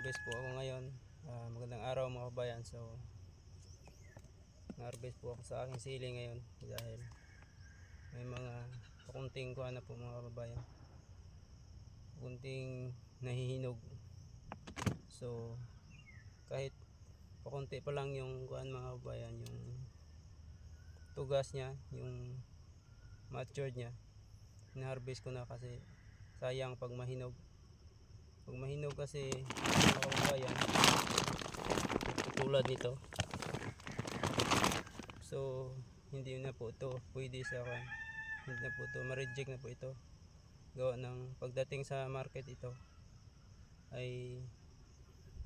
Nag-harvest po ako ngayon. Magandang araw mga kabayan. So nag-harvest po ako sa aking sili ngayon dahil may mga pakunting kuha na po mga kabayan, pakunting nahihinog. So kahit pakunti pa lang yung kuhan mga kabayan, yung tugas niya, yung matured niya, na-harvest ko na kasi sayang pag mahinog. Pag mahinog kasi mga kabayan, tulad nito, so hindi na po ito pwede sa kan, hindi na po ito ma-reject na po ito. Gawa ng pagdating sa market ito ay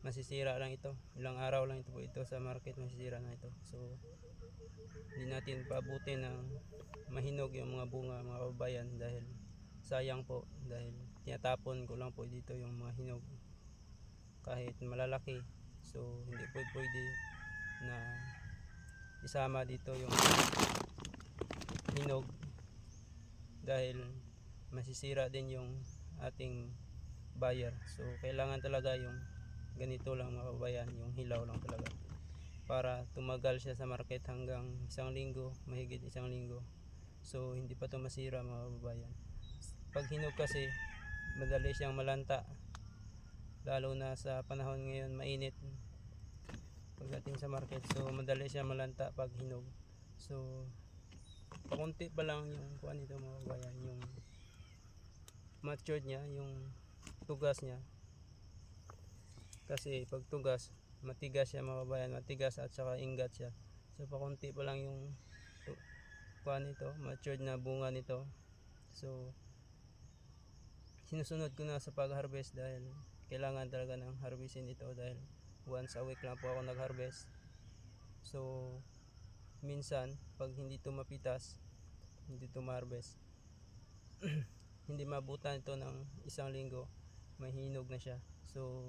masisira lang ito, ilang araw lang ito po ito sa market, masisira na ito. So hindi natin paabutin ng mahinog yung mga bunga mga kabayan dahil sayang po, dahil tinatapon ko lang po dito yung mga hinog kahit malalaki. So hindi po pwede na isama dito yung hinog dahil masisira din yung ating buyer. So kailangan talaga yung ganito lang mga kabayan, yung hilaw lang talaga para tumagal siya sa market hanggang isang linggo, mahigit isang linggo. So hindi pa to masira mga kabayan. Pag hinog kasi madali siyang malanta, lalo na sa panahon ngayon mainit pagdating sa market. So madali siya malanta pag hinog. So pakunti pa lang yung kuan nito mga kabayan, yung matured niya, yung tugas niya. Kasi pag tugas, matigas siya mga kabayan, matigas at saka ingat siya. So pakunti pa lang yung kuan nito, matured na bunga nito. So sinusunod ko na sa pag-harvest dahil kailangan talaga ng harvestin ito dahil once a week lang po ako nag-harvest. So minsan pag hindi ito mapitas, hindi ito ma-harvest, hindi mabutan ito ng isang linggo, mahinog na siya. So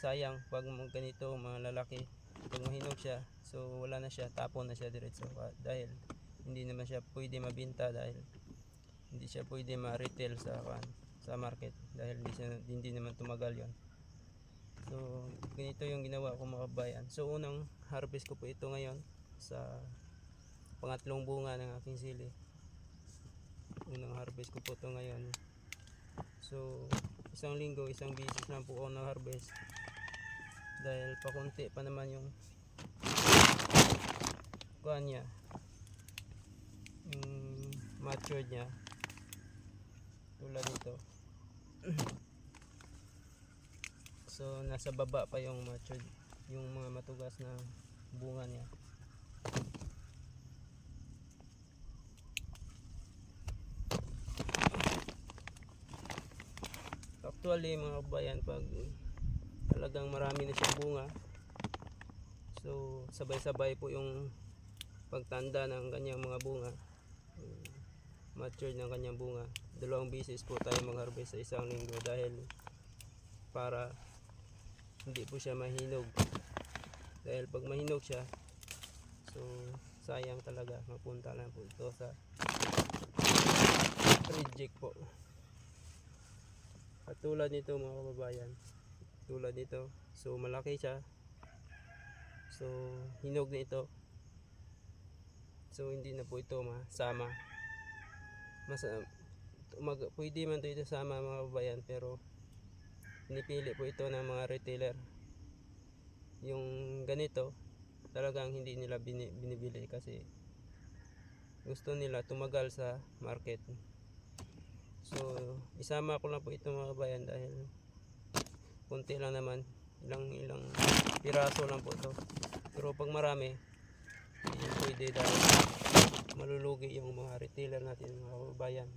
sayang pag ganito mga lalaki, pag mahinog siya, so wala na siya, tapon na siya diretso dahil hindi naman siya pwede mabinta, dahil hindi siya pwede ma-retail sa market dahil hindi naman tumagal yon. So ganito yung ginawa ko mga kabayan. So unang harvest ko po ito ngayon sa pangatlong bunga ng aking sili. Unang harvest ko po ito ngayon. So isang linggo, isang beses lang po ako nag-harvest dahil pakunti pa naman yung kuha niya, yung matured niya, tulad nito. So nasa baba pa yung matured, yung mga matugas na bunga niya. Actually mga kabayan, pag talagang marami na siyang bunga, so sabay-sabay po yung pagtanda ng kanyang mga bunga, matured ng kanyang bunga. Dalawang beses po tayo mag-harvest sa isang linggo dahil para hindi po siya mahinog. Dahil pag mahinog siya, so sayang talaga, mapunta lang po ito sa reject po. At tulad nito mga kababayan, tulad nito, so malaki siya, so hinog na ito, so hindi na po ito masama. Pwede man ito sama mga kabayan, pero pinipili po ito ng mga retailer. Yung ganito talagang hindi nila binibili kasi gusto nila tumagal sa market. So isama ko lang po ito mga kabayan dahil kunti lang naman, ilang piraso lang po ito. Pero pag marami, hindi pwede dahil malulugi yung mga retailer natin mga kabayan.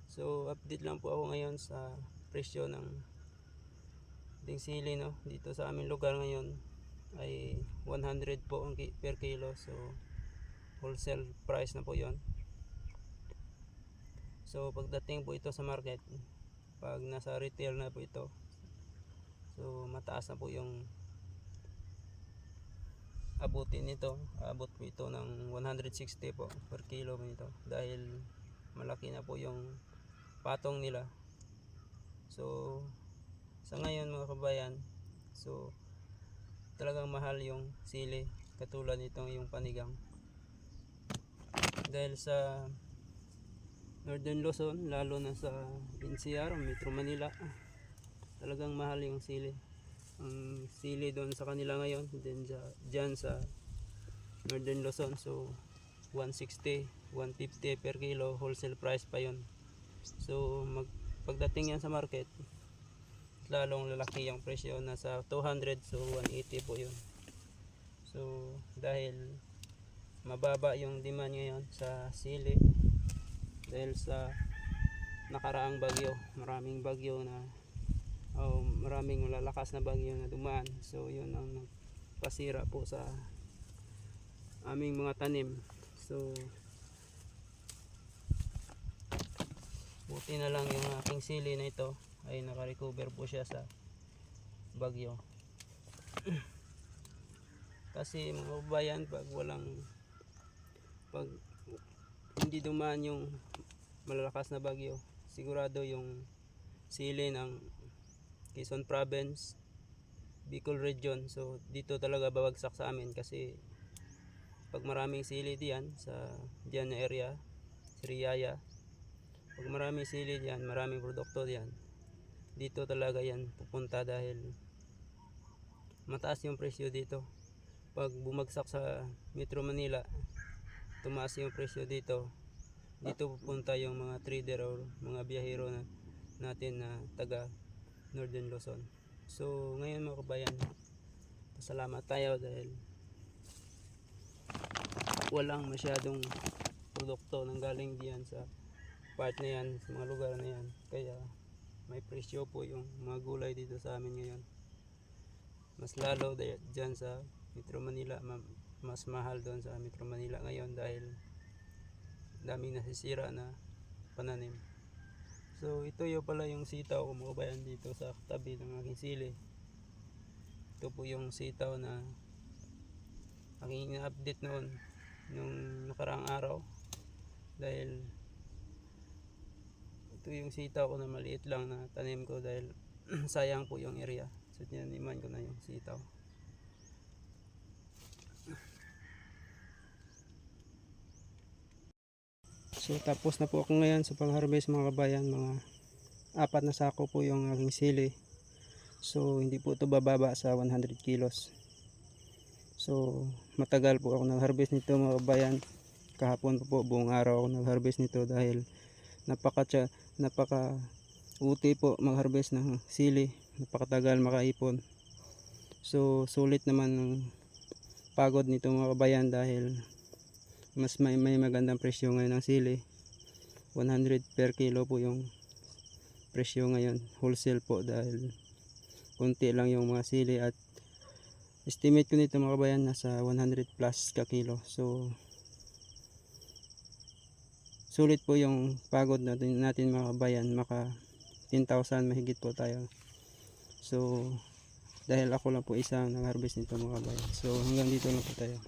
So update lang po ako ngayon sa presyo ng ating sili, no? Dito sa aming lugar ngayon ay 100 po ang per kilo. So wholesale price na po yon. So pagdating po ito sa market, pag nasa retail na po ito, so mataas na po yung abutin nito. Abot po ito ng 160 po per kilo nito dahil malaki na po yung patong nila. So sa ngayon mga kabayan, so talagang mahal yung sili, katulad nitong yung panigang. Dahil sa Northern Luzon, lalo na sa NCR, Metro Manila, talagang mahal yung sili. Ang sili doon sa kanila ngayon, dyan sa Northern Luzon, so 160, 150 per kilo, wholesale price pa yon. So pagdating yan sa market, lalong lalaki yung presyo, nasa 200, so 180 po yun. So dahil mababa yung demand ngayon sa sili, dahil sa nakaraang bagyo, maraming bagyo na maraming malalakas na bagyo na dumaan, so yun ang pasira po sa aming mga tanim. So buti na lang yung aking sili na ito ay naka-recover po siya sa bagyo. Kasi mga kabayan, pag hindi dumaan yung malalakas na bagyo, sigurado yung sili ng Quezon Province, Bicol Region, so dito talaga babagsak sa amin. Kasi pag maraming sili diyan na area, Siriyaya, pag maraming sili diyan, maraming produkto diyan, dito talaga yan pupunta, dahil mataas yung presyo dito. Pag bumagsak sa Metro Manila, tumaas yung presyo dito pupunta yung mga trader or mga biyahero natin na taga Northern Luzon. So ngayon mga kabayan, pasalamat tayo dahil walang masyadong produkto nang galing diyan sa part na yan, sa mga lugar na yan, kaya may presyo po yung mga gulay dito sa amin ngayon. Mas lalo dyan sa Metro Manila, mas mahal doon sa Metro Manila ngayon dahil daming nasisira na pananim. So ito yung pala yung sitaw ko mga kabayan, dito sa tabi ng aking sili. Ito po yung sitaw na aking update noon nung nakaraang araw, dahil ito yung sitaw ko na maliit lang na tanim ko, dahil sayang po yung area, so tinaniman ko na yung sitaw. So tapos na po ako ngayon sa pang-harvest mga kabayan. Mga 4 na sako po yung aking sili. So hindi po ito bababa sa 100 kilos. So matagal po ako nag-harvest nito mga kabayan. Kahapon po buong araw ako nag-harvest nito, dahil napaka uti po mag-harvest ng sili. Napakatagal makaipon. So sulit naman ng pagod nito mga kabayan, dahil mas may magandang presyo ngayon ng sili. 100 per kilo po yung presyo ngayon, wholesale po, dahil konti lang yung mga sili, at estimate ko nito mga kabayan nasa 100 plus ka kilo. So sulit po yung pagod natin mga kabayan, maka 10,000 mahigit po tayo. So dahil ako lang po isang nag-harvest nito mga kabayan. So hanggang dito lang po tayo.